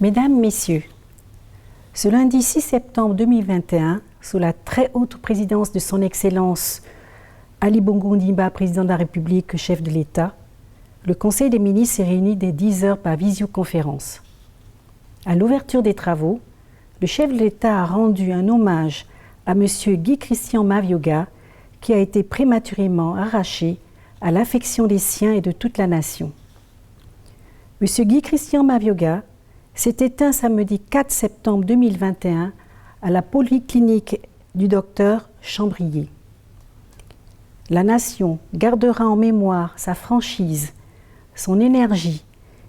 Mesdames, Messieurs, ce lundi 6 septembre 2021, sous la très haute présidence de son Excellence Ali Bongo Ondimba, président de la République, chef de l'État, le Conseil des ministres s'est réuni dès 10 heures par visioconférence. À l'ouverture des travaux, le chef de l'État a rendu un hommage à M. Guy Christian Mavioga, qui a été prématurément arraché à l'affection des siens et de toute la nation. M. Guy Christian Mavioga s'est éteint samedi 4 septembre 2021 à la polyclinique du docteur Chambrier. La nation gardera en mémoire sa franchise, son énergie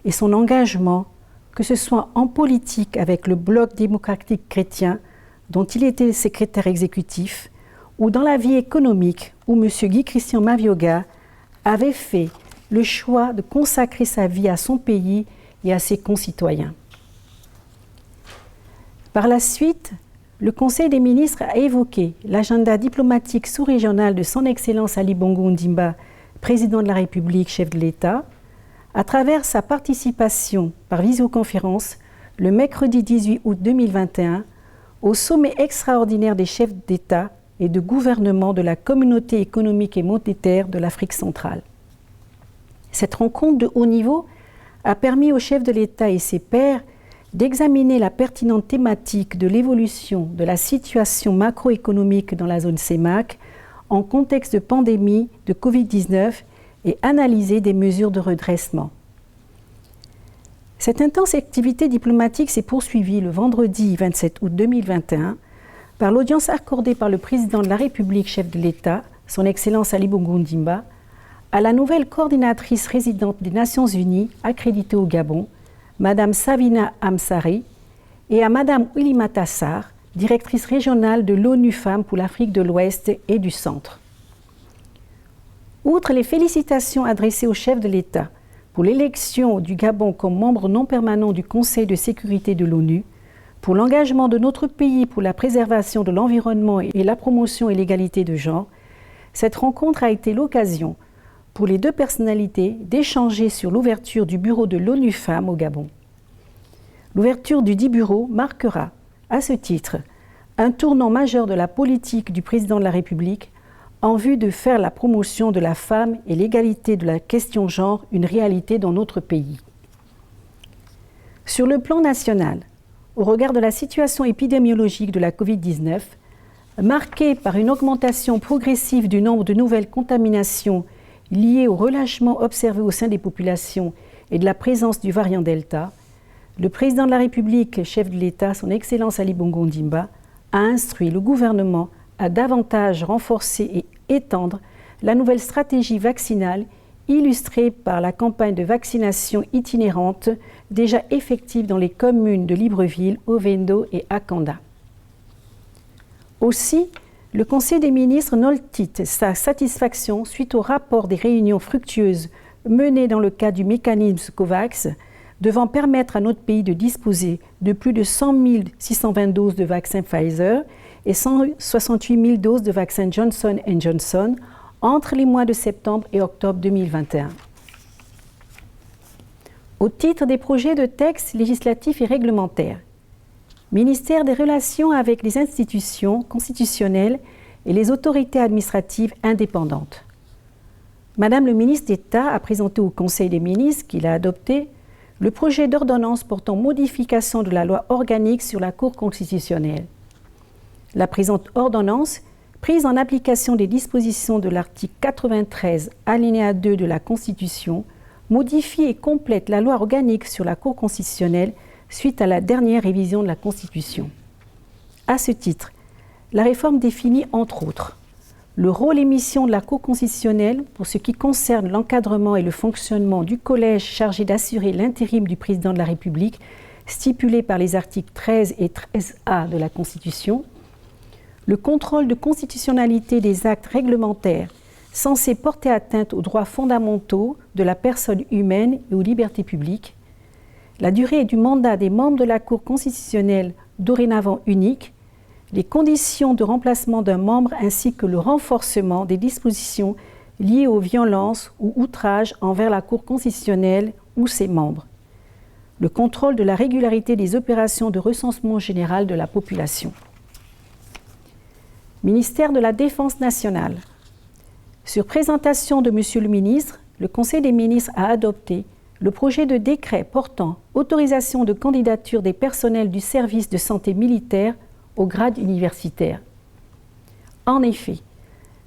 et son engagement, que ce soit en politique avec le Bloc démocratique chrétien, dont il était secrétaire exécutif, ou dans la vie économique, où M. Guy Christian Mavioga avait fait le choix de consacrer sa vie à son pays et à ses concitoyens. Par la suite, le Conseil des ministres a évoqué l'agenda diplomatique sous-régional de son Excellence Ali Bongo Ondimba, président de la République, chef de l'État, à travers sa participation par visioconférence le mercredi 18 août 2021 au sommet extraordinaire des chefs d'État et de gouvernement de la Communauté économique et monétaire de l'Afrique centrale. Cette rencontre de haut niveau a permis aux chefs de l'État et ses pairs d'examiner la pertinente thématique de l'évolution de la situation macroéconomique dans la zone CEMAC en contexte de pandémie de Covid-19 et analyser des mesures de redressement. Cette intense activité diplomatique s'est poursuivie le vendredi 27 août 2021 par l'audience accordée par le président de la République, chef de l'État, son Excellence Ali Bongo Ondimba, à la nouvelle coordinatrice résidente des Nations Unies accréditée au Gabon, Madame Savina Amsari, et à Madame Oulimata Sarr, directrice régionale de l'ONU Femmes pour l'Afrique de l'Ouest et du Centre. Outre les félicitations adressées au chef de l'État pour l'élection du Gabon comme membre non permanent du Conseil de sécurité de l'ONU, pour l'engagement de notre pays pour la préservation de l'environnement et la promotion et l'égalité de genre, cette rencontre a été l'occasion pour les deux personnalités d'échanger sur l'ouverture du bureau de l'ONU Femmes au Gabon. L'ouverture du dit bureau marquera, à ce titre, un tournant majeur de la politique du président de la République en vue de faire la promotion de la femme et l'égalité de la question genre une réalité dans notre pays. Sur le plan national, au regard de la situation épidémiologique de la Covid-19, marquée par une augmentation progressive du nombre de nouvelles contaminations liées au relâchement observé au sein des populations et de la présence du variant Delta, le président de la République, chef de l'État, son Excellence Ali Bongo Ondimba, a instruit le gouvernement à davantage renforcer et étendre la nouvelle stratégie vaccinale illustrée par la campagne de vaccination itinérante déjà effective dans les communes de Libreville, Ovendo et Akanda. Aussi, le Conseil des ministres note sa satisfaction suite au rapport des réunions fructueuses menées dans le cadre du mécanisme COVAX, devant permettre à notre pays de disposer de plus de 100 620 doses de vaccin Pfizer et 168 000 doses de vaccin Johnson & Johnson entre les mois de septembre et octobre 2021. Au titre des projets de textes législatifs et réglementaires, Ministère des Relations avec les institutions constitutionnelles et les autorités administratives indépendantes. Madame le ministre d'État a présenté au Conseil des ministres, qu'il a adopté, le projet d'ordonnance portant modification de la loi organique sur la Cour constitutionnelle. La présente ordonnance, prise en application des dispositions de l'article 93, alinéa 2 de la Constitution, modifie et complète la loi organique sur la Cour constitutionnelle suite à la dernière révision de la Constitution. À ce titre, la réforme définit entre autres le rôle et mission de la Cour constitutionnelle pour ce qui concerne l'encadrement et le fonctionnement du collège chargé d'assurer l'intérim du président de la République, stipulé par les articles 13 et 13A de la Constitution, le contrôle de constitutionnalité des actes réglementaires censés porter atteinte aux droits fondamentaux de la personne humaine et aux libertés publiques, la durée du mandat des membres de la Cour constitutionnelle dorénavant unique, les conditions de remplacement d'un membre ainsi que le renforcement des dispositions liées aux violences ou outrages envers la Cour constitutionnelle ou ses membres. le contrôle de la régularité des opérations de recensement général de la population. Ministère de la Défense nationale. Sur présentation de Monsieur le ministre, le Conseil des ministres a adopté le projet de décret portant autorisation de candidature des personnels du service de santé militaire au grade universitaire. En effet,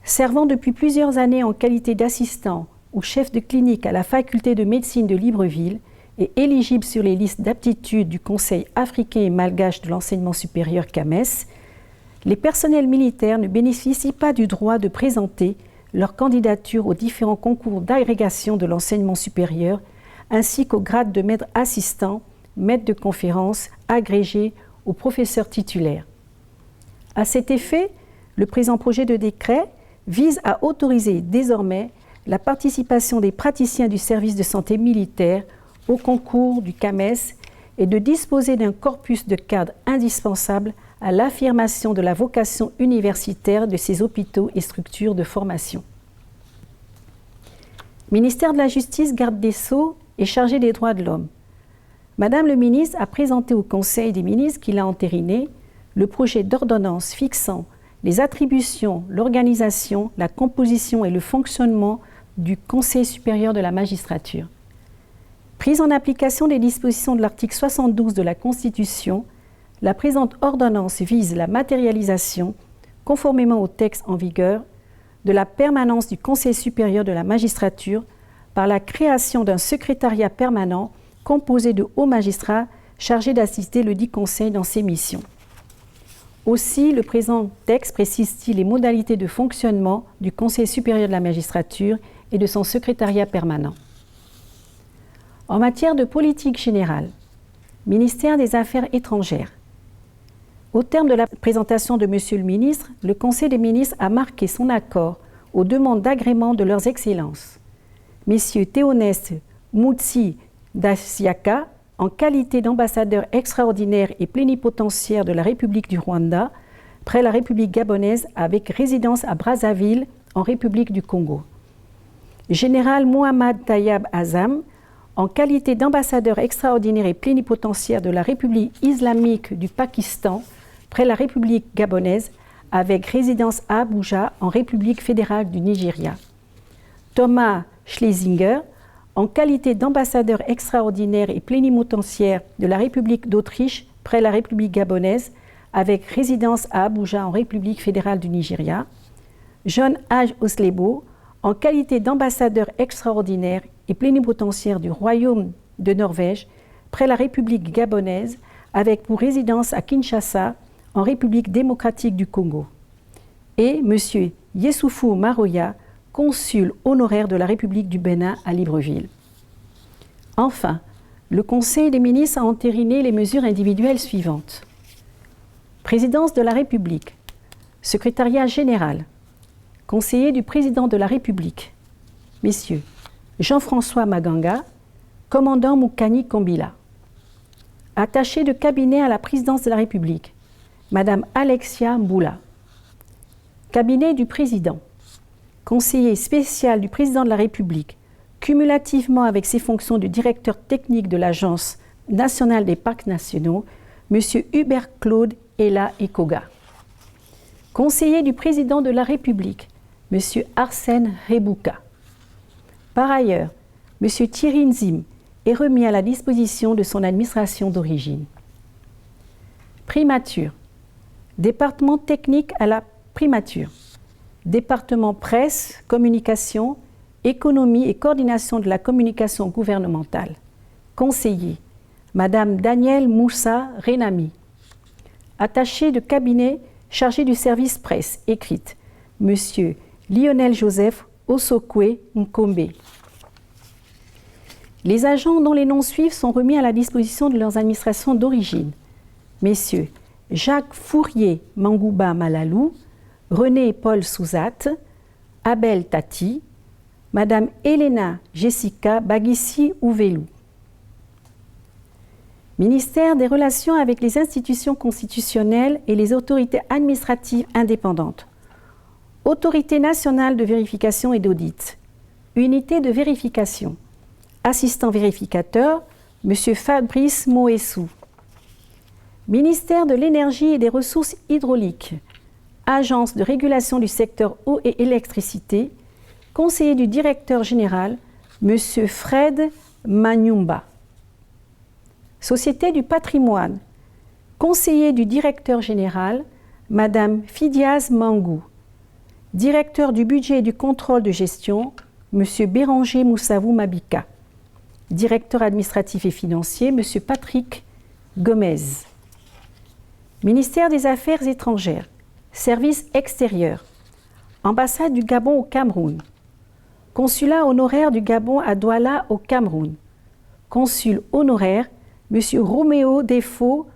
servant depuis plusieurs années en qualité d'assistant ou chef de clinique à la faculté de médecine de Libreville et éligible sur les listes d'aptitude du Conseil africain et malgache de l'enseignement supérieur CAMES, les personnels militaires ne bénéficient pas du droit de présenter leur candidature aux différents concours d'agrégation de l'enseignement supérieur ainsi qu'au grade de maître assistant, maître de conférence, agrégé ou professeur titulaire. À cet effet, le présent projet de décret vise à autoriser désormais la participation des praticiens du service de santé militaire au concours du CAMES et de disposer d'un corpus de cadres indispensable à l'affirmation de la vocation universitaire de ces hôpitaux et structures de formation. Ministère de la Justice, garde des Sceaux et chargé des droits de l'homme. Madame le ministre a présenté au Conseil des ministres qu'il a entériné le projet d'ordonnance fixant les attributions, l'organisation, la composition et le fonctionnement du Conseil supérieur de la magistrature. Prise en application des dispositions de l'article 72 de la Constitution, la présente ordonnance vise la matérialisation, conformément au texte en vigueur, de la permanence du Conseil supérieur de la magistrature par la création d'un secrétariat permanent composé de hauts magistrats chargés d'assister le dit Conseil dans ses missions. Aussi, le présent texte précise-t-il les modalités de fonctionnement du Conseil supérieur de la magistrature et de son secrétariat permanent. En matière de politique générale, ministère des Affaires étrangères. Au terme de la présentation de Monsieur le ministre, le Conseil des ministres a marqué son accord aux demandes d'agrément de leurs excellences. Messieurs Théoneste Moutsi Daciaka, en qualité d'ambassadeur extraordinaire et plénipotentiaire de la République du Rwanda, près la République gabonaise avec résidence à Brazzaville, en République du Congo. Général Mohamed Tayeb Azam, en qualité d'ambassadeur extraordinaire et plénipotentiaire de la République islamique du Pakistan, près la République gabonaise, avec résidence à Abuja, en République fédérale du Nigeria. Thomas Schlesinger, en qualité d'ambassadeur extraordinaire et plénipotentiaire de la République d'Autriche, près la République gabonaise, avec résidence à Abuja, en République fédérale du Nigeria. John H. Oslebo, en qualité d'ambassadeur extraordinaire et plénipotentiaire du Royaume de Norvège, près la République gabonaise, avec pour résidence à Kinshasa, en République démocratique du Congo. Et M. Yessoufou Maroya, consul honoraire de la République du Bénin à Libreville. Enfin, le Conseil des ministres a entériné les mesures individuelles suivantes. Présidence de la République, Secrétariat général, conseiller du Président de la République, messieurs Jean-François Maganga, commandant Moukani Kombila. Attaché de cabinet à la Présidence de la République, Madame Alexia Mboula. Cabinet du Président, conseiller spécial du Président de la République, cumulativement avec ses fonctions de directeur technique de l'Agence nationale des parcs nationaux, M. Hubert Claude Ella Ikoga. Conseiller du Président de la République, M. Arsène Rebouka. Par ailleurs, M. Thierry Nzim est remis à la disposition de son administration d'origine. Primature. Département technique à la primature. Département presse, communication, économie et coordination de la communication gouvernementale. Conseiller, Madame Danielle Moussa Renami. Attaché de cabinet chargé du service presse écrite, Monsieur Lionel Joseph Osokwe Nkombe. Les agents dont les noms suivent sont remis à la disposition de leurs administrations d'origine. Messieurs Jacques Fourier Mangouba Malalou, René Paul Souzat, Abel Tati, Madame Elena Jessica Bagissi Ouvelou. Ministère des Relations avec les institutions constitutionnelles et les autorités administratives indépendantes. Autorité nationale de vérification et d'audit. Unité de vérification. Assistant vérificateur, M. Fabrice Moessou. Ministère de l'Énergie et des Ressources hydrauliques, Agence de régulation du secteur eau et électricité, conseiller du directeur général, M. Fred Manyumba. Société du patrimoine, conseiller du directeur général, Mme Fidiaz Mangou. Directeur du budget et du contrôle de gestion, M. Béranger Moussavou Mabika. Directeur administratif et financier, M. Patrick Gomez. Ministère des Affaires étrangères, Services extérieurs, Ambassade du Gabon au Cameroun, Consulat honoraire du Gabon à Douala au Cameroun, Consul honoraire, M. Roméo Defo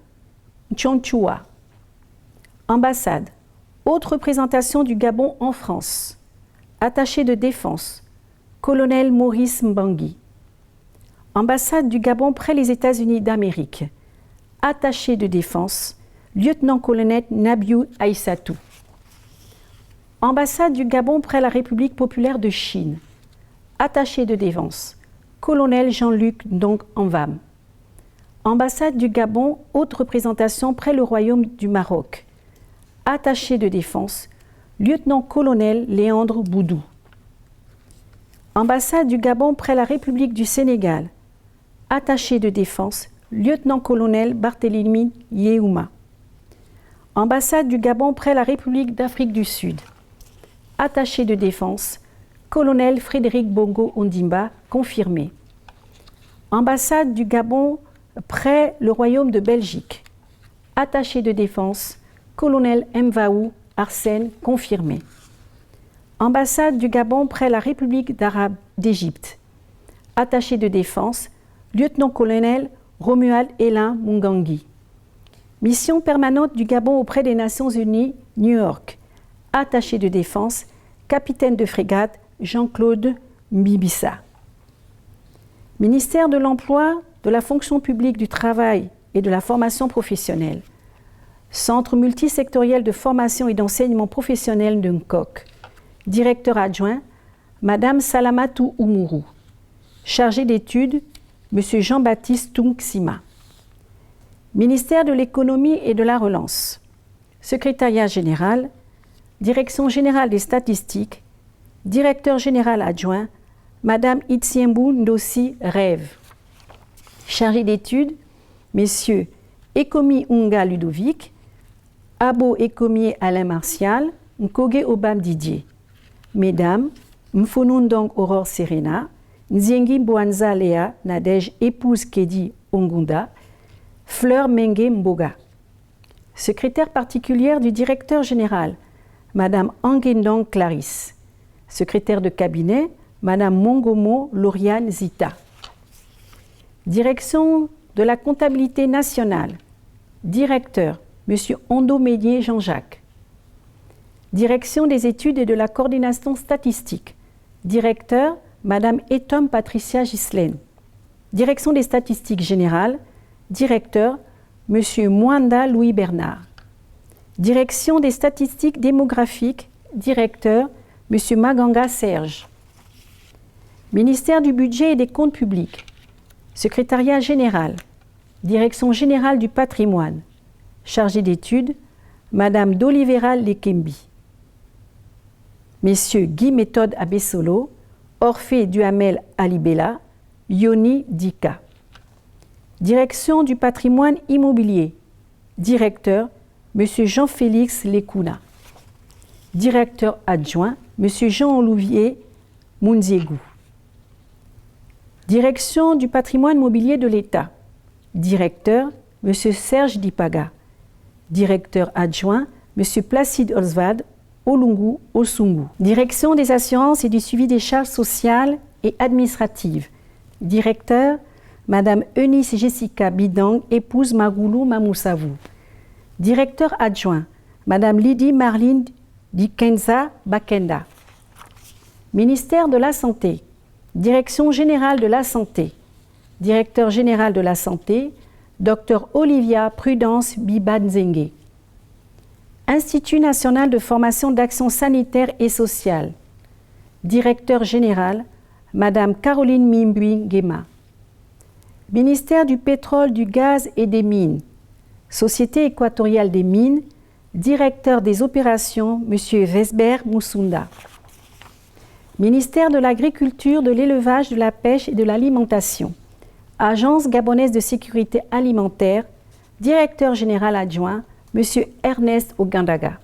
Tchonchoua. Ambassade, haute représentation du Gabon en France, Attaché de défense, Colonel Maurice Mbangui. Ambassade du Gabon près les États-Unis d'Amérique, Attaché de défense, Lieutenant-colonel Nabiou Aïssatou. Ambassade du Gabon près la République populaire de Chine, Attaché de défense, Colonel Jean-Luc Ndong Envam. Ambassade du Gabon, haute représentation près le Royaume du Maroc, Attaché de défense, Lieutenant-colonel Léandre Boudou. Ambassade du Gabon près la République du Sénégal, Attaché de défense, Lieutenant-colonel Barthélemy Yehouma. Ambassade du Gabon près la République d'Afrique du Sud, Attaché de défense, Colonel Frédéric Bongo Ondimba, confirmé. Ambassade du Gabon près le Royaume de Belgique, Attaché de défense, Colonel Mvaou Arsène, confirmé. Ambassade du Gabon près la République d'Arabe d'Égypte, Attaché de défense, Lieutenant-colonel Romuald Elin Mungangui. Mission permanente du Gabon auprès des Nations Unies, New York, Attaché de défense, capitaine de frégate Jean-Claude Mbibissa. Ministère de l'Emploi, de la Fonction publique du Travail et de la Formation professionnelle, Centre multisectoriel de formation et d'enseignement professionnel de Nkok. Directeur adjoint, Madame Salamatou Oumourou. Chargé d'études, Monsieur Jean-Baptiste Tunksima. Ministère de l'Économie et de la Relance. Secrétariat général, Direction générale des statistiques, Directeur général adjoint, Madame Itsiembou Ndossi Rêve. Chargé d'études, Messieurs Ekomi Unga Ludovic, Abo Ekomier Alain Martial, Nkoge Obam Didier. Mesdames, Mfonundong Aurore Serena, Nziengi Boanza Léa Nadège épouse Kedi Ongunda, Fleur Mengue Mboga. Secrétaire particulière du directeur général, Madame Angendong Clarisse. Secrétaire de cabinet, Madame Mongomo Lauriane Zita. Direction de la comptabilité nationale. Directeur, Monsieur Ondo Médier Jean-Jacques. Direction des études et de la coordination statistique. Directeur, Madame Etom Patricia Gislaine. Direction des statistiques générales. Directeur, Monsieur Mwanda Louis Bernard. Direction des statistiques démographiques. Directeur, Monsieur Maganga Serge. Ministère du budget et des comptes publics. Secrétariat général. Direction générale du patrimoine. Chargé d'études, Madame d'Olivera Lekembi. Messieurs Guy Méthode Abessolo, Orphée Duhamel Alibella, Yoni Dika. Direction du patrimoine immobilier. Directeur, Monsieur Jean-Félix Lekouna. Directeur adjoint, Monsieur Jean-Olivier Mounziégou. Direction du patrimoine mobilier de l'État. Directeur, Monsieur Serge Dipaga. Directeur adjoint, Monsieur Placide Oswald Olungu Osungu. Direction des assurances et du suivi des charges sociales et administratives. Directeur, Madame Eunice Jessica Bidang, épouse Magoulou Mamoussavou. Directeur adjoint, Madame Lydie Marline Dikenza Bakenda. Ministère de la Santé. Direction générale de la Santé. Directeur général de la Santé, Dr Olivia Prudence Bibanzengue. Institut national de formation d'action sanitaire et sociale. Directeur général, Madame Caroline Mimbui Nguema. Ministère du pétrole, du gaz et des mines. Société équatoriale des mines, directeur des opérations, M. Vesber Moussunda. Ministère de l'Agriculture, de l'Élevage, de la Pêche et de l'Alimentation. Agence gabonaise de sécurité alimentaire, directeur général adjoint, M. Ernest Ogandaga.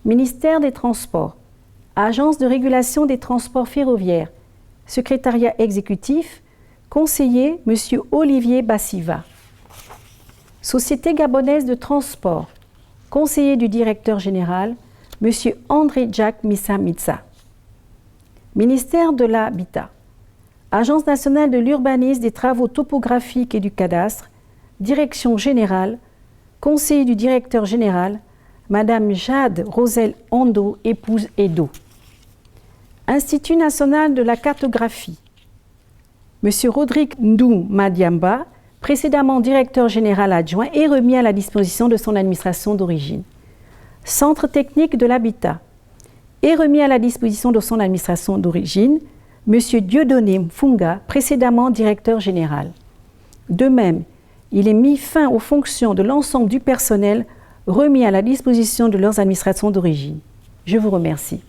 Ministère des Transports. Agence de régulation des transports ferroviaires. Secrétariat exécutif. Conseiller, M. Olivier Bassiva. Société gabonaise de transport. Conseiller du directeur général, M. André Jack Missa Mitsa. Ministère de l'Habitat. Agence nationale de l'urbanisme, des travaux topographiques et du cadastre. Direction générale. Conseiller du directeur général, Madame Jade Roselle Ondo, épouse Edo. Institut national de la cartographie. Monsieur Rodrigue Ndou Madiamba, précédemment directeur général adjoint, est remis à la disposition de son administration d'origine. Centre technique de l'habitat est remis à la disposition de son administration d'origine, Monsieur Dieudonné Mfunga, précédemment directeur général. De même, il est mis fin aux fonctions de l'ensemble du personnel remis à la disposition de leurs administrations d'origine. Je vous remercie.